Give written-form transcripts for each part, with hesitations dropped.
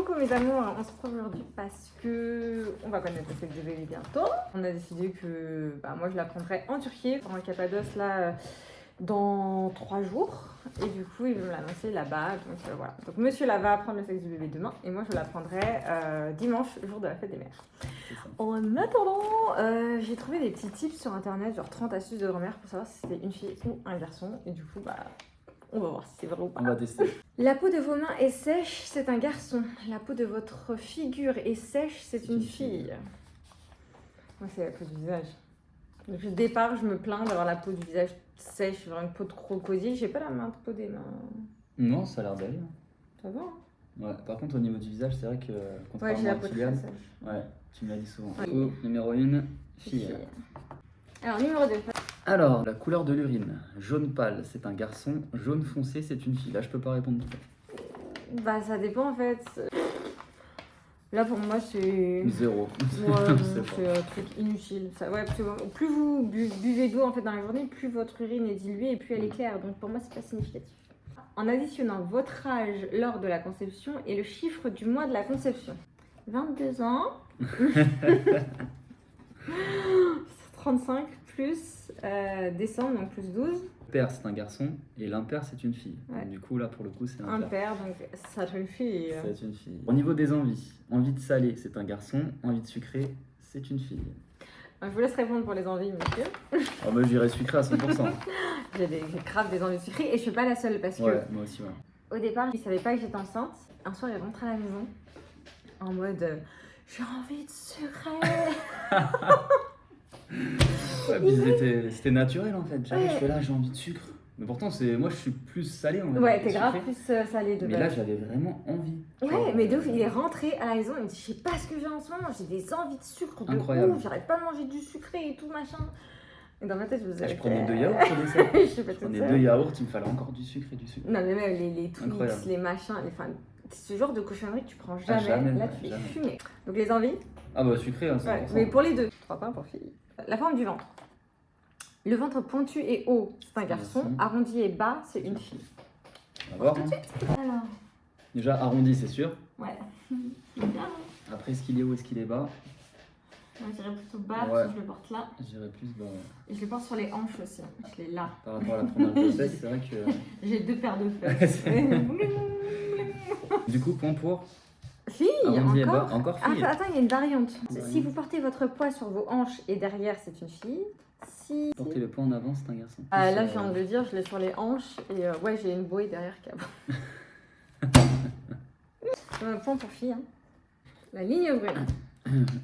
Coucou mes amours, on se retrouve aujourd'hui parce que on va connaître le sexe du bébé bientôt. On a décidé que moi je la prendrai en Turquie, pour un Cappadoce là dans 3 jours. Et du coup il veut me l'annoncer là-bas, donc voilà. Donc monsieur là va prendre le sexe du bébé demain et moi je la prendrai dimanche, le jour de la fête des mères. En attendant, j'ai trouvé des petits tips sur internet, genre 30 astuces de grand-mère pour savoir si c'était une fille ou un garçon. Et du coup on va voir si c'est vrai ou pas. On va tester. La peau de vos mains est sèche, c'est un garçon. La peau de votre figure est sèche, c'est une fille. Moi, c'est la peau du visage. Depuis le départ, je me plains d'avoir la peau du visage sèche, genre une peau de crocodile. J'ai pas la main de peau des mains. Non, ça a l'air belle. Ça va, hein? Ouais. Par contre, au niveau du visage, c'est vrai que Ouais, contrairement j'ai la à peau très Kylian, sèche. ouais, tu me l'as dit souvent. Ouais. Du coup, numéro 1, fille. Alors, numéro 2. Alors, la couleur de l'urine. Jaune pâle, c'est un garçon. Jaune foncé, c'est une fille. Là, je peux pas répondre tout à Bah, ça dépend en fait. Là, pour moi, c'est. 0. Ouais, Je sais pas. c'est un truc inutile. Ça, ouais, parce que plus vous buvez d'eau en fait dans la journée, plus votre urine est diluée et plus elle est claire. Donc pour moi, c'est pas significatif. En additionnant votre âge lors de la conception et le chiffre du mois de la conception. 22 ans. 35 plus décembre, donc plus 12. Père, c'est un garçon. Et l'impair, c'est une fille. Ouais. Donc, du coup, là, pour le coup, c'est un Un père. père, donc ça fait une fille. C'est une fille. Au niveau des envies. Envie de salé, c'est un garçon. Envie de sucré, c'est une fille. Je vous laisse répondre pour les envies, monsieur. Ah, moi, je dirais sucré à 100%. J'ai grave des envies sucrées et je suis pas la seule parce que. Ouais, moi aussi, ouais. Au départ, il savait pas que j'étais enceinte. Un soir, il rentre à la maison en mode j'ai envie de sucré. Ouais, puis c'était naturel en fait. J'arrive, je fais là, j'ai envie de sucre. Mais pourtant, moi je suis plus salé en fait. Ouais, t'es sucré. grave plus salé de Mais là, base. j'avais vraiment envie. Ouais, mais de ouf, il est rentré à la maison, il me dit je sais pas ce que j'ai en ce moment, j'ai des envies de sucre de Incroyable. ouf, j'arrête pas de manger du sucré et tout machin. Et dans ma tête, je me disais. Je prenais 2 yaourts au dessert. Je sais pas Je tout prenais ça. 2 yaourts, il me fallait encore du sucre et du sucre. Non, mais même les Twix, Incroyable. les machins, enfin, ce genre de cochonnerie que tu prends jamais, jamais, là ouais, tu les jamais. fumées. Donc les envies, Ah bah sucré, hein, 100%. ouais, mais pour les deux. 3 points pour filles. La forme du ventre. Le ventre pointu et haut, c'est un garçon. Merci. Arrondi et bas, c'est une fille. On va voir. Hein. Alors, Déjà arrondi, c'est sûr. ouais. Bien. Après, est-ce qu'il est haut, est-ce qu'il est bas? Moi, je dirais plutôt bas, Ouais. parce que je le porte là. Je dirais plus bas. Ouais. Et je le porte sur les hanches aussi. Je l'ai là. Par rapport à la première grossesse, c'est vrai que. J'ai 2 paires de fesses. Du coup, point pour. Fille, Arrondi et encore. bas. Encore Ah, fille. attends, il y a une variante. Variante. Si vous portez votre poids sur vos hanches et derrière, c'est une fille. Si. Porter le poids en avant, c'est un garçon. Ah, Plus, là, je viens de le dire, je l'ai sur les hanches et ouais, j'ai une bouée derrière qui a. Un point pour fille. Hein. La ligne brune.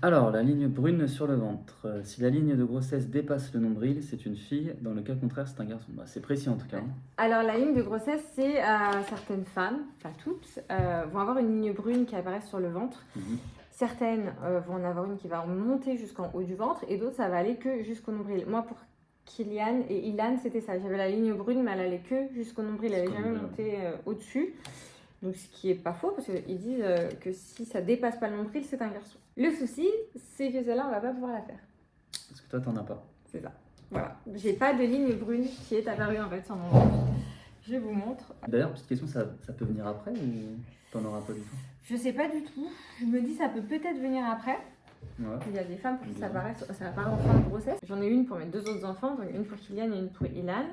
Alors, la ligne brune sur le ventre. Si la ligne de grossesse dépasse le nombril, c'est une fille. Dans le cas contraire, c'est un garçon. Bah, c'est précis en tout cas. Hein. Alors, la ligne de grossesse, c'est certaines femmes, pas toutes, vont avoir une ligne brune qui apparaît sur le ventre. Mhm. Certaines vont en avoir une qui va monter jusqu'en haut du ventre et d'autres, ça va aller que jusqu'au nombril. Moi, pour Kylian et Ilan, c'était ça. J'avais la ligne brune, mais elle allait que jusqu'au nombril. Elle n'allait jamais monter au-dessus. Donc, ce qui est pas faux, parce qu'ils disent que si ça dépasse pas le nombril, c'est un garçon. Le souci, c'est que celle-là, on va pas pouvoir la faire. Parce que toi, t'en as pas. C'est ça. Voilà. J'ai pas de ligne brune qui est apparue en fait sur mon ventre. Je vous montre. D'ailleurs, petite question, ça peut venir après ou t'en auras pas du tout? Je sais pas du tout. Je me dis ça peut peut-être venir après. Ouais. Il y a des femmes pour qui ça apparaît en fin de grossesse. J'en ai une pour mes 2 autres enfants, donc une pour Kylian et une pour Ilan.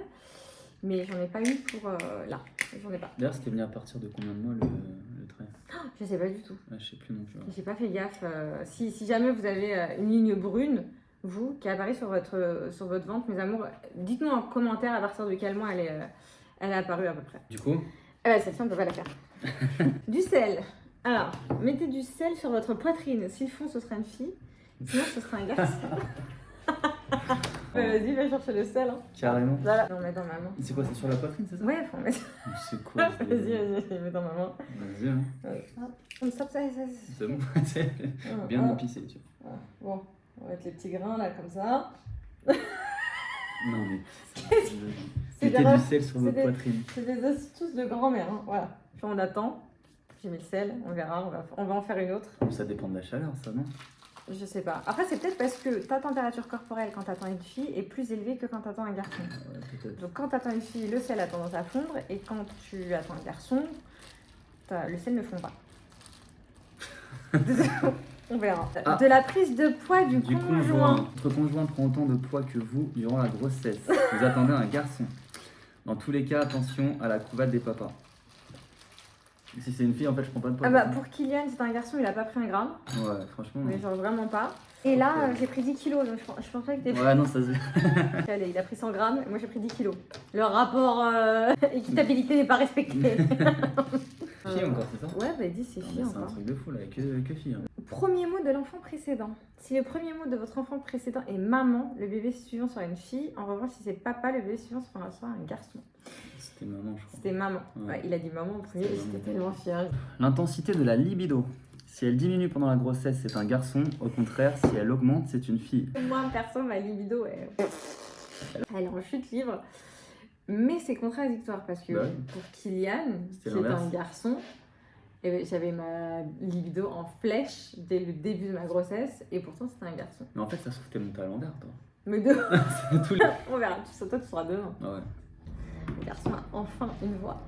Mais j'en ai pas une pour là. J'en ai pas. D'ailleurs, c'était venu à partir de combien de mois le trait? Je sais pas du tout. Ouais, je sais plus non plus. Ouais. J'ai pas fait gaffe. Si jamais vous avez une ligne brune, vous, qui apparaît sur votre ventre, mes amours, dites-nous en commentaire à partir de quel mois elle est apparue à peu près. Du coup, Celle-ci, on ne peut pas la faire. Du sel. Alors, mettez du sel sur votre poitrine. S'ils font, ce sera une fille. Sinon, ce sera un garçon. Vas-y, va chercher le sel. Hein. carrément. Voilà, on met dans ma main. C'est quoi, c'est sur la poitrine, c'est ça? Ouais, faut en mettre. C'est quoi? Vas-y, mets dans ma main. Vas-y, hein. Comme ça. C'est bon, c'est bien épicé, tu vois. Bon, on va mettre les petits grains là, comme ça. Non, mais. C'est Mettez des- du sel sur c'est votre des- poitrine. C'est des astuces de grand-mère. Hein. Voilà. Puis on attend. J'ai mis le sel, on verra, on va en faire une autre. Ça dépend de la chaleur, ça, non? Je sais pas. Après, c'est peut-être parce que ta température corporelle quand t'attends une fille est plus élevée que quand t'attends un garçon. Ouais, peut-être. Donc quand t'attends une fille, le sel a tendance à fondre et quand tu attends un garçon, le sel ne fond pas. On verra. Ah. De la prise de poids du Du conjoint. Votre conjoint prend autant de poids que vous durant la grossesse. Vous attendez un garçon. Dans tous les cas, attention à la couvade des papas. Si c'est une fille, en fait, je prends pas de poids. Ah bah pour Kylian, c'est un garçon, il a pas pris un gramme. Ouais, franchement. Mais genre vraiment pas. Et là, j'ai pris 10 kilos, donc je pense pas que t'es. Ouais, non, ça se. Allez, il a pris 100 grammes, moi j'ai pris 10 kilos. Le rapport équitabilité n'est pas respecté. Fille encore, c'est ça? Ouais, bah 10 c'est Non, fille mais c'est un encore. truc de fou là, que fille. Hein. Premier mot de l'enfant précédent. Si le premier mot de votre enfant précédent est maman, le bébé suivant sera une fille. En revanche, si c'est papa, le bébé suivant sera un garçon. C'était maman, je crois. C'était maman. Ouais. Ouais, il a dit maman en premier, C'était j'étais maman. tellement fière. L'intensité de la libido. Si elle diminue pendant la grossesse, c'est un garçon. Au contraire, si elle augmente, c'est une fille. Moi, perso, ma libido, elle est en chute libre. Mais c'est contradictoire parce que Bah oui. pour Kylian, C'était qui est l'inverse. un garçon, eh ben, j'avais ma libido en flèche dès le début de ma grossesse et pourtant c'était un garçon. Mais en fait, ça se trouve, t'es monté à l'envers, toi. Mais deux, Tous les... on verra, tout ça, toi tu seras demain. Ah ouais. Le garçon a enfin une voix.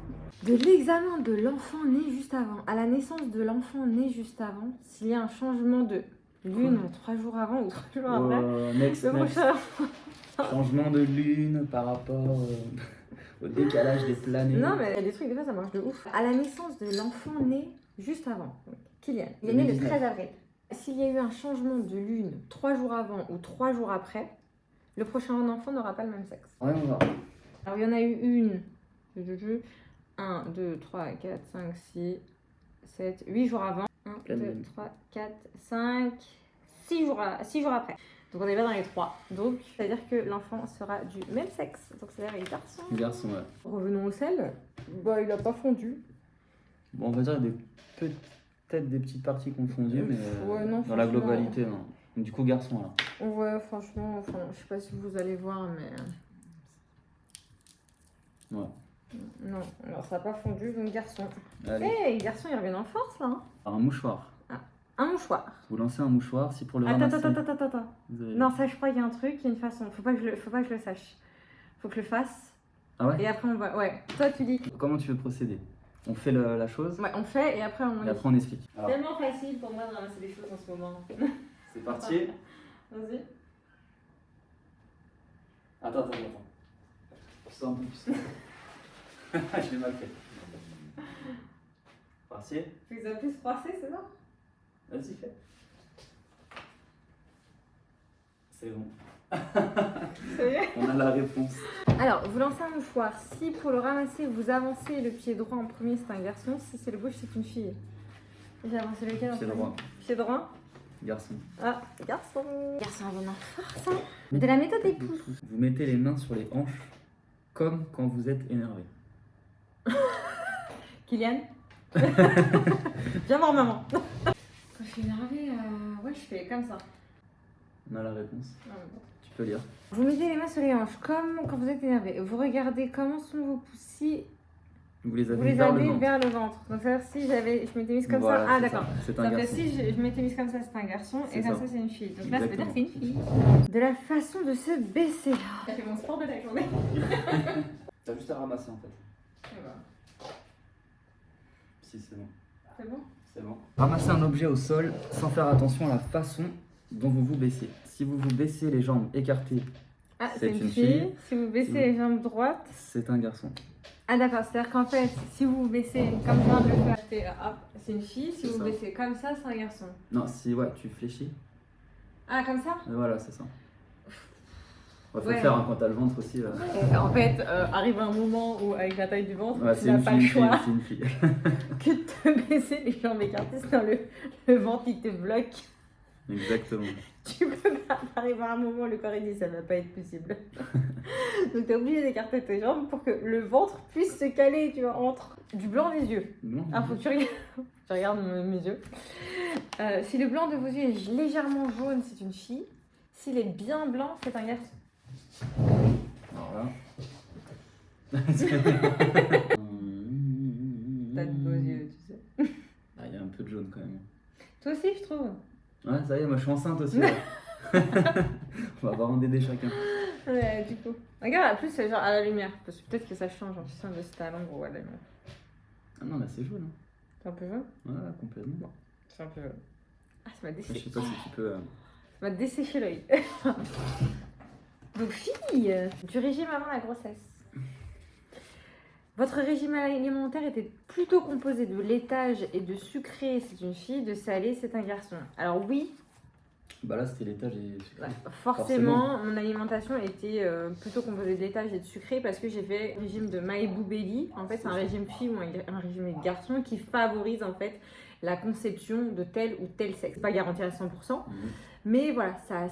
De l'examen de l'enfant né juste avant à la naissance de l'enfant né juste avant, s'il y a un changement de lune 3 jours avant ou 3 jours après, Next, le next. prochain. Changement de lune par rapport au décalage des planètes. Non, mais il y a des trucs, des fois ça marche de ouf. À la naissance de l'enfant né juste avant, donc, Kylian, il est né le 2019. 13 avril. S'il y a eu un changement de lune 3 jours avant ou 3 jours après, le prochain enfant n'aura pas le même sexe. Ouais, on va. Alors il y en a eu une, 1, 2, 3, 4, 5, 6, 7, 8 jours avant. 1, 2, 3, 4, 5, 6 jours après. Donc on est pas dans les 3. Donc c'est-à-dire que l'enfant sera du même sexe. Donc c'est-à-dire les garçons. Garçon, ouais. Revenons au sel. Bah il a pas fondu. Bon, on va dire peut-être des petites parties confondues, mais Ouais, non, dans la franchement. globalité, non. Donc, du coup, garçon, là. Ouais, franchement, enfin, je sais pas si vous allez voir, mais. Ouais. Non, alors ça n'a pas fondu, donc garçon. Allez, Hey, garçon, il revient en force là. Hein. un mouchoir. Un mouchoir. Vous lancez un mouchoir, si pour le Attends, ramasser... attends. vous avez- Non, ça, je crois qu'il y a un truc, il y a une façon. Faut pas que je le sache. Faut que je le fasse. Ah ouais? Et après, on va. Ouais. Toi, tu dis. Comment tu veux procéder? On fait la chose, Ouais, on fait et après, on et après on explique. Alors, Tellement facile pour moi de ramasser des choses en ce moment. c'est parti. Vas-y. Attends. Pousse un peu plus. Je l'ai mal fait. Parti. Faut que ça puisse froisser, c'est ça? Vas-y, fais. C'est bon. Sérieux? On a la réponse. Alors, vous lancez un mouchoir. Si pour le ramasser, vous avancez le pied droit en premier, c'est un garçon. Si c'est le gauche, c'est une fille. J'ai avancé lequel en Pied premier? droit. Pied droit. Garçon. Ah, garçon. Garçon à venant fort, ça. De la méthode épouse. Vous mettez les mains sur les hanches comme quand vous êtes énervé. Kylian. Viens voir maman. Quand je suis énervée, ouais, je fais comme ça. On a la réponse. Tu peux lire. Vous mettez les mains sur les hanches comme quand vous êtes énervé. Vous regardez comment sont vos pouces. Si Vous les vous avez les vers le avez ventre. vers le ventre. Donc, c'est-à-dire si je m'étais mise comme Voilà, ça. Ah, c'est d'accord. ça. C'est Donc, un garçon. si je m'étais mise comme ça, c'est un garçon. C'est Et comme ça. ça, c'est une fille. Donc là, ça veut dire que c'est Exactement. une fille. De la façon de se baisser. J'ai fait mon sport de la journée. T'as juste à ramasser en fait. Si, c'est bon. C'est bon? C'est bon. Ramassez un objet au sol sans faire attention à la façon dont vous vous baissez. Si vous vous baissez les jambes écartées, Ah, C'est c'est une une fille. fille. Si vous baissez Si vous- les jambes droites. c'est un garçon. Ah, d'accord. C'est-à-dire qu'en fait, si vous vous baissez comme je viens de le faire, c'est une fille. Si C'est vous ça. baissez comme ça, c'est un garçon. Non, si ouais, tu fléchis. Ah, comme ça? Voilà, c'est ça. Ouais, faut Ouais. le faire hein, quand t'as le ventre aussi. En fait, arrive un moment où, avec la taille du ventre, Ouais, tu c'est n'as une pas fille, le choix c'est une fille. que de te baisser les jambes écartées, sinon le ventre il te bloque. Exactement. Tu peux pas arriver à un moment où le corps il dit ça va pas être possible. Donc t'es obligé d'écarter tes jambes pour que le ventre puisse se caler, tu vois, entre du blanc des yeux. Non. Ah, faut que tu regardes mes yeux. Si le blanc de vos yeux est légèrement jaune, c'est une fille. S'il est bien blanc, c'est un garçon. Alors là. T'as de beaux yeux, tu sais. Ah, il y a un peu de jaune quand même. Toi aussi, je trouve. Ouais, ça y est, moi je suis enceinte aussi. là. On va avoir un bébé chacun. Ouais, du coup. Regarde, en plus, c'est genre à la lumière. Parce que peut-être que ça change en fonction de si t'es à l'ombre ou à la lumière. Ah non, là c'est jaune. Hein. C'est un peu jaune. Ouais, complètement. C'est un peu. Ah, ça m'a Je desséché. sais pas si tu peux. Ça m'a desséché l'œil. Donc, fille, du régime avant la grossesse. Votre régime alimentaire était plutôt composé de laitage et de sucré, c'est une fille, de salé, c'est un garçon. Alors oui, Bah là, c'était laitage et sucré. forcément, mon alimentation était plutôt composée de laitage et de sucré parce que j'ai fait le régime de Maïbou Belli. En fait, c'est un régime fille ou un régime garçon qui favorise en fait la conception de tel ou tel sexe. C'est pas garanti à 100%, mais voilà, ça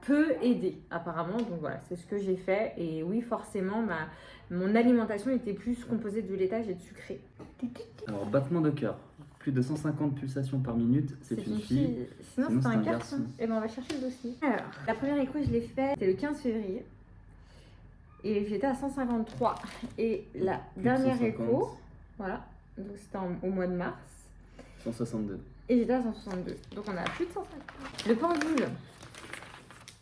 peut aider apparemment. Donc voilà, c'est ce que j'ai fait. Et oui, forcément, mon alimentation était plus composée de laitage et de sucré. Alors, battement de cœur. Plus de 150 pulsations par minute, c'est une fille. Sinon, c'est un garçon. Et ben, on va chercher le dossier. Alors, la première écho, je l'ai faite, c'était le 15 février. Et j'étais à 153. Et la dernière 150. écho, voilà, donc c'était au mois de mars. 162. Et j'étais à 162. Donc on a plus de 150. Le pendule.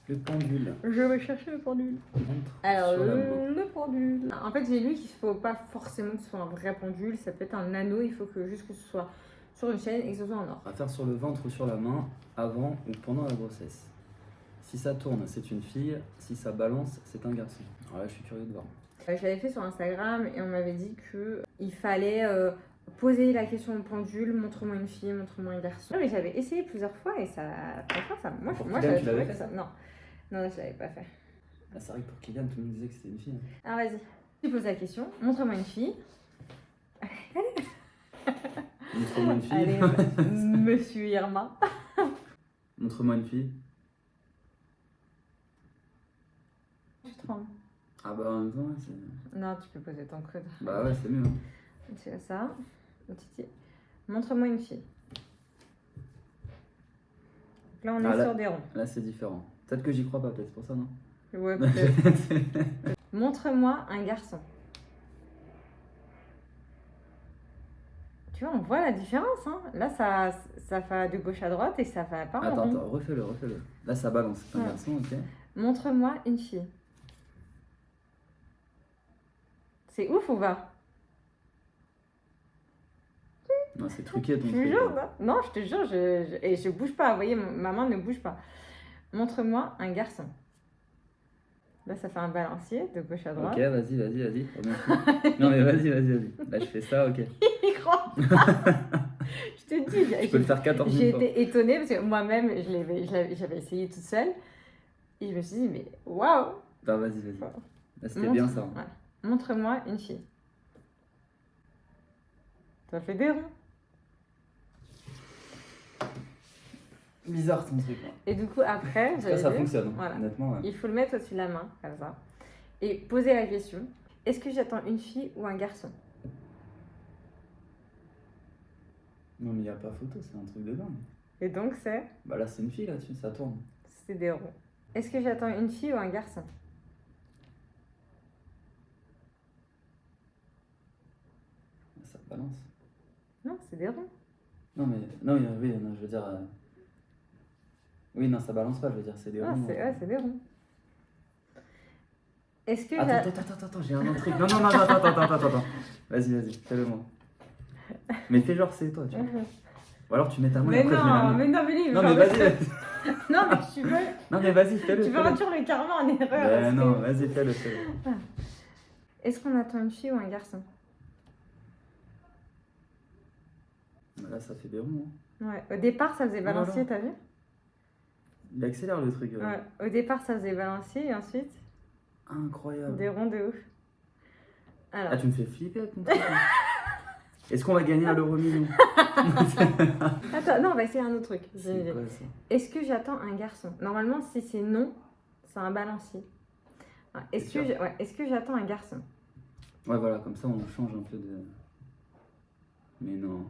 Le pendule. Je vais chercher le pendule. Montre Alors, sur la main. le pendule. En fait, j'ai lu qu'il ne faut pas forcément que ce soit un vrai pendule. Ça peut être un anneau. Il faut que juste que ce soit sur une chaîne et que ce soit en or. À faire sur le ventre ou sur la main, avant ou pendant la grossesse. Si ça tourne, c'est une fille. Si ça balance, c'est un garçon. Alors là, je suis curieux de voir. Je l'avais fait sur Instagram et on m'avait dit qu'il fallait poser la question au pendule, montre-moi une fille, montre-moi un garçon. Non, mais j'avais essayé plusieurs fois et ça... Franchement, ça... Moi, Pour moi Kylian, j'avais tu l'avais trouvé que fait ça... Non, non, je l'avais pas fait. Ah, c'est vrai que pour Kylian, tout le monde disait que c'était une fille. Alors vas-y, tu poses la question, montre-moi une fille. Montre-moi une fille. Allez, monsieur Irma. Montre-moi une fille. Tu te rends. Ah bah en même temps, ouais, c'est... Non, tu peux poser ton coude. Bah ouais, c'est mieux. Hein. Tu fais ça. Titi. Montre-moi une fille. Là, on est là, sur des ronds. Là, c'est différent. Peut-être que j'y crois pas, peut-être pour ça, non? Ouais, peut-être. Montre-moi un garçon. Tu vois, on voit la différence. Hein. Là, ça va de gauche à droite et ça va pas en Attends, rond. attends, refais-le, refais-le. Là, ça balance. C'est un Ouais. garçon, ok. Montre-moi une fille. C'est ouf ou pas? Non, c'est truqué ton Je te truc. jure, non, non, je te jure, et je bouge pas. Vous voyez, ma main ne bouge pas. Montre-moi un garçon. Là, ça fait un balancier de gauche à droite. Ok, vas-y, vas-y, vas-y. Remonte. Non, mais vas-y, vas-y, vas-y. Là, je fais ça, ok. Il croit pas. Je te dis, Je peux le faire 14 j'ai 000 fois. été étonnée parce que moi-même, j'avais essayé toute seule. Et je me suis dit, mais waouh! Bah, vas-y, vas-y. Voilà. Là, c'était bien ça. Ouais. Montre-moi une fille. Ça fait des ronds. Bizarre ton truc. Hein. Et du coup, après, Ça, ça fonctionne. Voilà. Honnêtement, ouais. Il faut le mettre au-dessus de la main, comme ça. Et poser la question, est-ce que j'attends une fille ou un garçon? Non, mais il n'y a pas photo, c'est un truc de dingue. Et donc, Bah là, c'est une fille là-dessus, ça tourne. c'est des ronds. Est-ce que j'attends une fille ou un garçon? Ça balance. Non, c'est des ronds. Non, mais. Non, oui, non, je veux dire. Oui, non, ça balance pas, je veux dire, c'est des Ah, ronds. c'est des ronds. Est-ce que Attends, j'ai un autre truc. Non, attends. Vas-y, fais-le moi. Mais fais genre c'est toi, tu vois. Ou alors tu mets ta main et Mais après je mets la non, mienne. mais non, mais lui, Non, genre, mais vas-y. non, mais tu veux, Non, mais vas-y, fais-le. tu veux fais-le. induire le karma en erreur. Ben parce non, que- vas-y, fais-le. Est-ce qu'on attend une fille ou un garçon? Là, ça fait des ronds. Hein. Ouais, au départ, ça faisait balancier, Voilà. t'as vu? Il accélère le truc. Ouais, au départ, ça faisait balancier et ensuite, Incroyable. des ronds de ouf. Alors, Ah, tu me fais flipper avec ton truc. Hein. Est-ce qu'on va gagner à l'euro million? attends, non, on va essayer un autre truc. J'ai une C'est idée. quoi ça? Est-ce que j'attends un garçon? Normalement, si c'est non, c'est un balancier. Ouais, Est-ce C'est que, sûr. est-ce que j'attends un garçon? Ouais, voilà, comme ça on change un peu de. Mais non.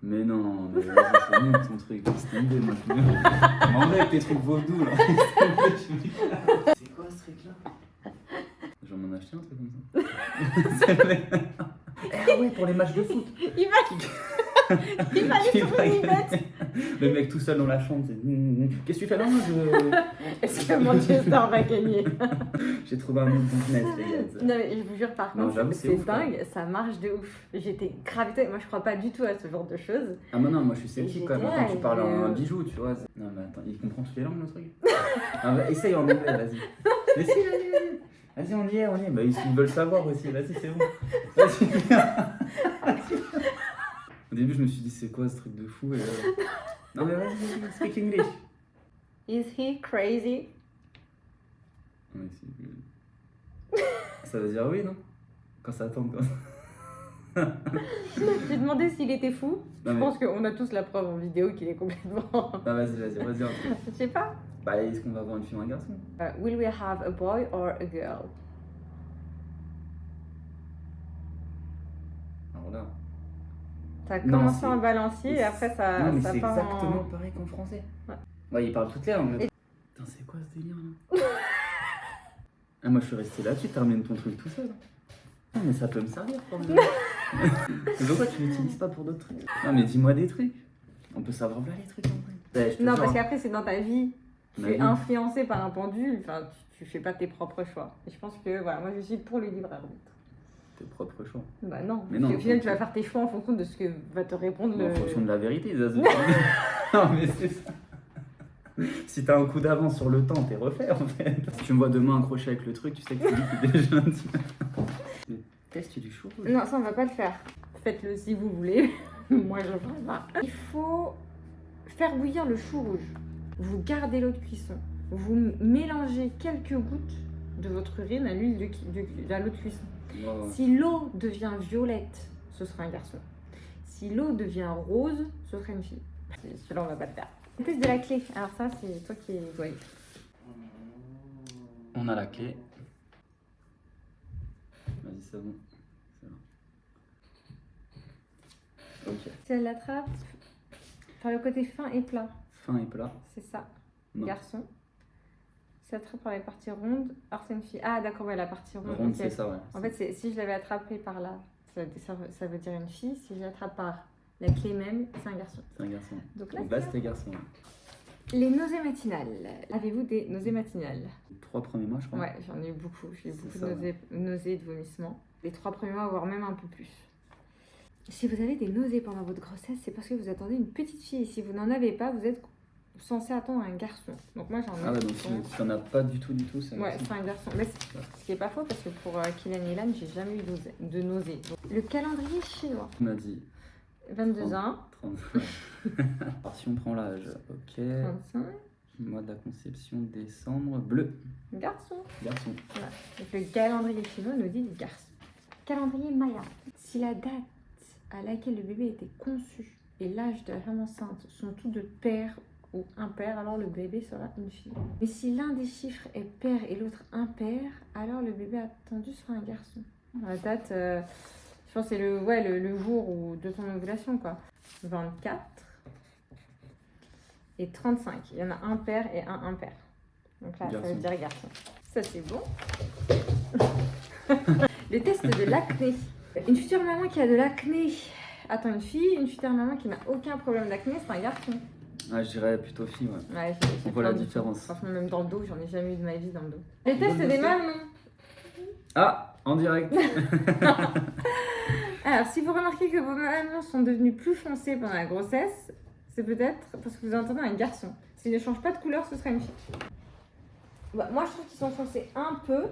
Mais non, mais vas-y, c'est nul ton truc. C'était une idée, moi je suis nul. M'en vais avec tes trucs vaudous là. C'est quoi ce truc là? J'en m'en ai acheté un truc comme ça. Ah ouais, pour les matchs de foot. Il va... Il fallait Tu trouver une vas bête. Le mec tout seul dans la chambre, c'est qu'est-ce que tu fais là? Est-ce que Manchester va gagner? J'ai trouvé un nouveau business, les gars. Non mais je vous jure par Non, contre, j'avoue, c'est c'est ouf, quoi. dingue, ça marche de ouf. J'étais gravitée, moi je crois pas du tout à ce genre de choses. Ah, mais non, moi je suis sceptique quand même. J'étais Attends, là, tu parles et un bijou, tu vois. Non, mais attends, il comprend toutes les langues, le truc. Ah, bah, essaye en anglais, vas-y. Mais si, vas-y. Vas-y, on y est, on y est. Bah, ils veulent savoir aussi, vas-y, c'est bon. Vas-y, viens. Au début, je me suis dit, c'est quoi ce truc de fou? Et non, mais vas-y, speak English. Is he crazy? Ouais, ça veut dire oui, non? Quand ça tombe comme ça. J'ai demandé s'il était fou. Non, Je mais- pense qu'on a tous la preuve en vidéo qu'il est complètement. Non, vas-y. Je sais pas. Bah, est-ce qu'on va voir une fille ou un garçon? Will we have a boy or a girl? Alors là. T'as Non, commencé c'est- en balancier et après ça, Non, mais ça c'est part exactement en. pareil qu'en français. Ouais. Ouais, il parle toutes les langues. Putain, c'est quoi ce délire là? Ah, moi je suis resté là-dessus, termine ton truc tout seul. Ah, mais ça peut me servir quand même. Mais pourquoi tu l'utilises pas pour d'autres trucs? Non, mais dis-moi des trucs. On peut savoir là les trucs en vrai. Ouais, je te Non, jure, parce hein. qu'après c'est dans ta vie. Tu Ma es vie. influencé par un pendule, enfin tu fais pas tes propres choix. Et je pense que voilà, moi je suis pour le libre arbitre. Tes propres choix. Bah non, Mais parce non, qu'au final faut- tu vas faire tes choix en fonction de ce que va te répondre En le. fonction de la vérité, ça se Non, mais c'est ça. Si t'as un coup d'avance sur le temps, t'es refait en fait. Si tu me vois demain accroché avec le truc, tu sais que Philippe est déjà un petit peu. Test du chou rouge. Non, ça on va pas le faire. Faites-le si vous voulez. Moi je ferai pas. Il faut faire bouillir le chou rouge. Vous gardez l'eau de cuisson. Vous mélangez quelques gouttes de votre urine à l'huile à l'eau de cuisson. Wow. Si l'eau devient violette, ce sera un garçon. Si l'eau devient rose, ce sera une fille. Celui-là, on va pas le faire. Le test de la clé. Alors ça, c'est toi qui dois y. On a la clé. Vas-y, c'est bon. Ok. Si elle l'attrape, par le côté fin et plat, Fin et plat. c'est ça. Non. Garçon. Si elle attrape par les parties rondes, alors c'est une fille. Ah d'accord, ouais, la partie ronde. Ronde, ok. c'est ça, ouais. En fait, si je l'avais attrapée par là, ça veut dire une fille. Si je l'attrape par la clé même, c'est un garçon. C'est un garçon. Donc là, Donc là, c'était garçon. Ouais. les nausées matinales. Avez-vous des nausées matinales? Les 3 premiers mois, je crois. Ouais, j'en ai eu beaucoup. J'ai eu C'est beaucoup ça, de nausées et de vomissements. Les 3 premiers mois, voire même un peu plus. Si vous avez des nausées pendant votre grossesse, c'est parce que vous attendez une petite fille. Et si vous n'en avez pas, vous êtes censé attendre un garçon. Donc moi, j'en ai. Ah ouais, donc si t'en as pas du tout, c'est un Ouais, garçon. c'est un garçon. Mais ce qui est pas faux parce que pour Kylian et Ilan, j'ai jamais eu de nausées. Donc, le calendrier chinois. Tu m'as dit 22 ans, 30. Alors si on prend l'âge, ok. 35, Mois de la conception, décembre, bleu. garçon. Garçon. Donc le calendrier chinois nous dit garçon. Calendrier maya. Si la date à laquelle le bébé était conçu et l'âge de la femme enceinte sont tous de pair ou impair, alors le bébé sera une fille. Mais si l'un des chiffres est pair et l'autre impair, alors le bébé attendu sera un garçon. La date, je pense que c'est le jour de ton ovulation, quoi. 24 et 35. Il y en a un pair et un impair. Donc là, ça Garçon. veut dire garçon. Ça, c'est bon. Le test de l'acné. Une future maman qui a de l'acné attend une fille. Une future maman qui n'a aucun problème d'acné, c'est un garçon. Ah, je dirais plutôt fille, ouais. Ouais, On voit la plein de- différence. Franchement, même dans le dos, j'en ai jamais eu de ma vie dans le dos. Les tests des mamans. Ah, en direct. Alors, si vous remarquez que vos mamans sont devenues plus foncées pendant la grossesse, c'est peut-être parce que vous entendez un garçon. S'il ne change pas de couleur, ce sera une fille. Bah, moi, je trouve qu'ils sont foncés un peu,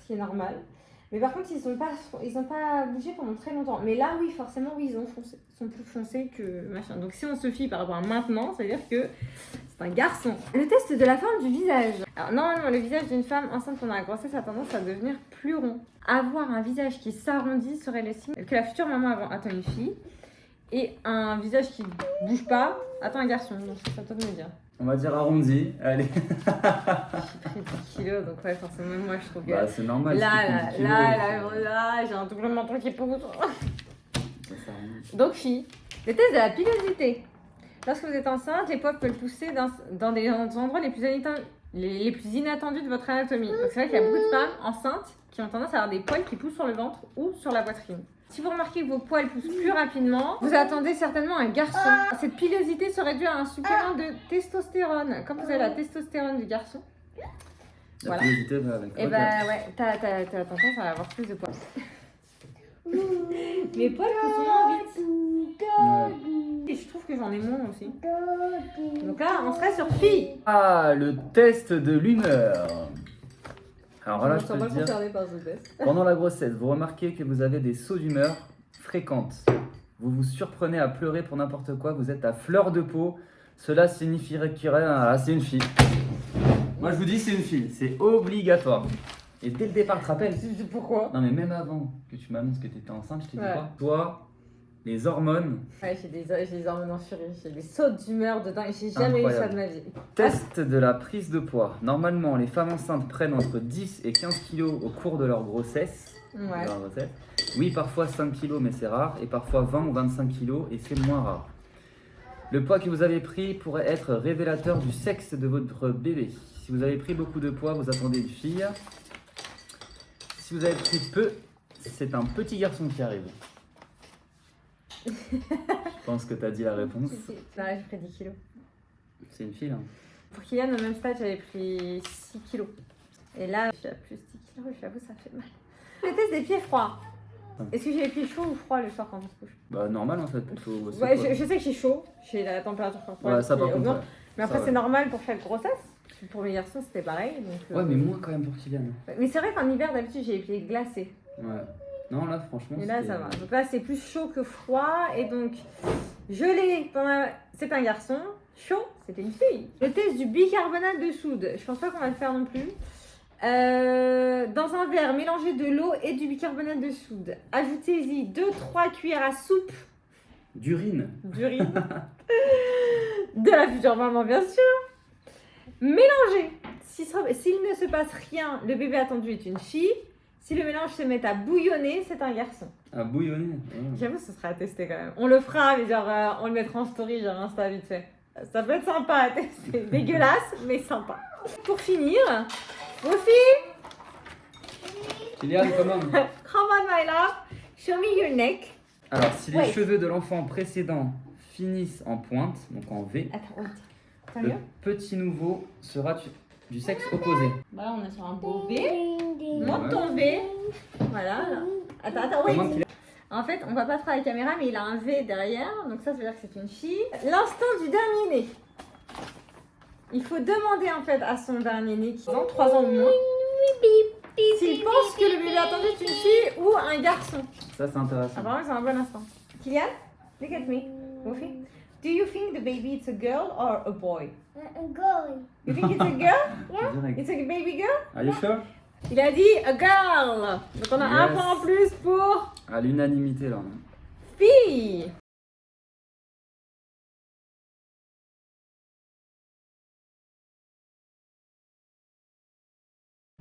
ce qui est normal. Mais par contre, ils ont pas bougé pendant très longtemps. Mais là, oui, forcément, oui, ils ont foncé. Ils sont plus foncés que machin. Donc, si on se fie par rapport à maintenant, ça veut dire que c'est un garçon. Le test de la forme du visage. Alors, normalement, le visage d'une femme enceinte pendant la grossesse a tendance à devenir plus rond. Avoir un visage qui s'arrondit serait le signe que la future maman attend une fille. Et un visage qui bouge pas attend un garçon. Donc, c'est à toi de me dire. On va dire arrondi. Allez. J'ai pris 10 kilos, donc ouais, forcément, moi, je trouve que... Bah, c'est normal. Là, si tu prends 10 kilos, j'ai un double menton qui pousse. ça arrondit. Donc, fille, le test de la pilosité. Lorsque vous êtes enceinte, les poids peuvent pousser dans des endroits les plus inattendus de votre anatomie. Donc, c'est vrai qu'il y a beaucoup de femmes enceintes qui ont tendance à avoir des poils qui poussent sur le ventre ou sur la poitrine. Si vous remarquez que vos poils poussent plus rapidement, vous attendez certainement un garçon. Cette pilosité serait due à un supplément de testostérone. Comme vous avez la testostérone du garçon, La voilà. pilosité va avec. Et Ok. bah ouais, t'as tendance à avoir plus de poils. Mes poils poussent moins vite. Ouais. Et je trouve que j'en ai moins aussi. Donc là, on serait sur fille. Ah, le test de l'humeur. Alors là, je peux pas te dire, concerné par ce test. pendant la grossesse, vous remarquez que vous avez des sauts d'humeur fréquentes. Vous vous surprenez à pleurer pour n'importe quoi, vous êtes à fleur de peau. Cela signifierait qu'il y aurait c'est une fille. Moi, je vous dis, c'est une fille, c'est obligatoire. Et dès le départ, tu te rappelles? Pourquoi? Non, mais même avant que tu m'annonces que tu étais enceinte, je t'ai dit Ouais. quoi? Toi, les hormones. Ouais, j'ai des hormones en furie, j'ai des sauts d'humeur dedans et j'ai jamais eu ça de ma vie. Test de la prise de poids. Normalement, les femmes enceintes prennent entre 10 et 15 kilos au cours de leur grossesse. Ouais. De leur grossesse. Oui, parfois 5 kilos, mais c'est rare. Et parfois 20 ou 25 kilos, et c'est moins rare. Le poids que vous avez pris pourrait être révélateur du sexe de votre bébé. Si vous avez pris beaucoup de poids, vous attendez une fille. Si vous avez pris peu, c'est un petit garçon qui arrive. Je pense que tu as dit la réponse. Non, j'ai pris 10 kilos. C'est une fille, hein. Pour Kylian, au même stade, j'avais pris 6 kilos. Et là, je suis à plus 10 kilos, j'avoue, ça fait mal. Le test des pieds froids. Est-ce que j'ai les pieds chauds ou froids le soir quand on se couche? Bah, normal en fait, plutôt. c'est Ouais, quoi je sais que j'ai chaud, j'ai la température corporelle. Ouais, ça qui par est contre. augmente. Ouais. Mais après, Ça, c'est ouais. normal pour chaque grossesse. Pour mes garçons, c'était pareil. Donc, Ouais, mais moins quand même pour Kylian. Mais c'est vrai qu'en hiver, d'habitude, j'ai les pieds glacés. Ouais. Non, là, franchement. Et là, c'était- ça va. Donc là, c'est plus chaud que froid. Et donc, gelé, c'est un garçon. Chaud, c'était une fille. Le test du bicarbonate de soude. Je pense pas qu'on va le faire non plus. Dans un verre, mélangez de l'eau et du bicarbonate de soude. Ajoutez-y 2-3 cuillères à soupe D'urine. d'urine. De la future maman, bien sûr. Mélangez. S'il ne se passe rien, le bébé attendu est une fille. Si le mélange se met à bouillonner, c'est un garçon. À bouillonner. Ouais. J'avoue, ce serait à tester quand même. On le fera, mais genre, on le mettra en story, genre Insta vite fait. Ça peut être sympa à tester. Dégueulasse, mais sympa. Pour finir, vos filles, Kylian, comment? come on my love, show me your neck. Alors, si les Ouais. cheveux de l'enfant précédent finissent en pointe, donc en V, Attends, ouais. T'as le mieux? petit nouveau sera du sexe opposé. Bah là, on est sur un beau V. Monte Ouais. ton V. Voilà. Là. Attends, Comment wait. Kylian? En fait, on va pas faire la caméra, mais il a un V derrière. Donc ça veut dire que c'est une fille. L'instant du dernier né. Il faut demander en fait à son dernier né qui a 3 ans ou moins s'il pense que le bébé attendu est une fille ou un garçon. Ça, c'est intéressant. Apparemment, c'est un bon instant. Kylian, look at me. Woofy. Do you think the baby it's a girl or a boy? You think it's a girl? Direct. It's a baby girl? Are you sure? Il a dit a girl. Donc on a un Yes. point en plus pour À l'unanimité, là. fille.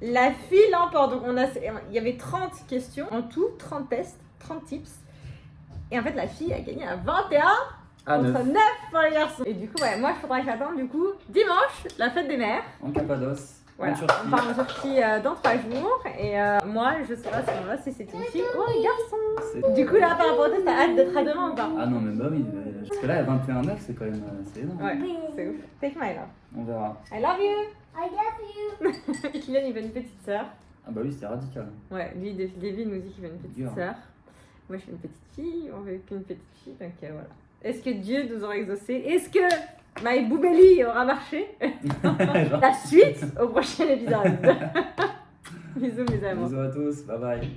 La fille l'emporte. Donc il y avait 30 questions en tout, 30 tests, 30 tips. Et en fait, la fille a gagné à 21 À contre 9. 9 pour les garçons. Et du coup, ouais, moi, il faudra que j'attende du coup dimanche, la fête des mères. En Cappadoce. Voilà, En Turquie. on part en Turquie dans 3 jours. Et moi, je sais pas à ce moment-là si c'est une fille ou un garçon. C'est- Du coup, là, par rapport au test, t'as hâte d'être à demain ou pas? Ah non, mais bah oui. Parce que là, à 21,9, c'est quand même c'est énorme. Ouais, c'est ouf. Take my love. On verra. I love you. Kylian, il veut une petite sœur. Ah bah oui, c'était radical. Ouais, lui, Davy nous dit qu'il veut une petite Dur. sœur. Moi, je veux une petite fille. On veut qu'une petite fille. Donc voilà. Est-ce que Dieu nous aura exaucé? Est-ce que My Boubelli aura marché? Genre- La suite au prochain épisode. Bisous, mes amours. Bisous à tous. Bye bye.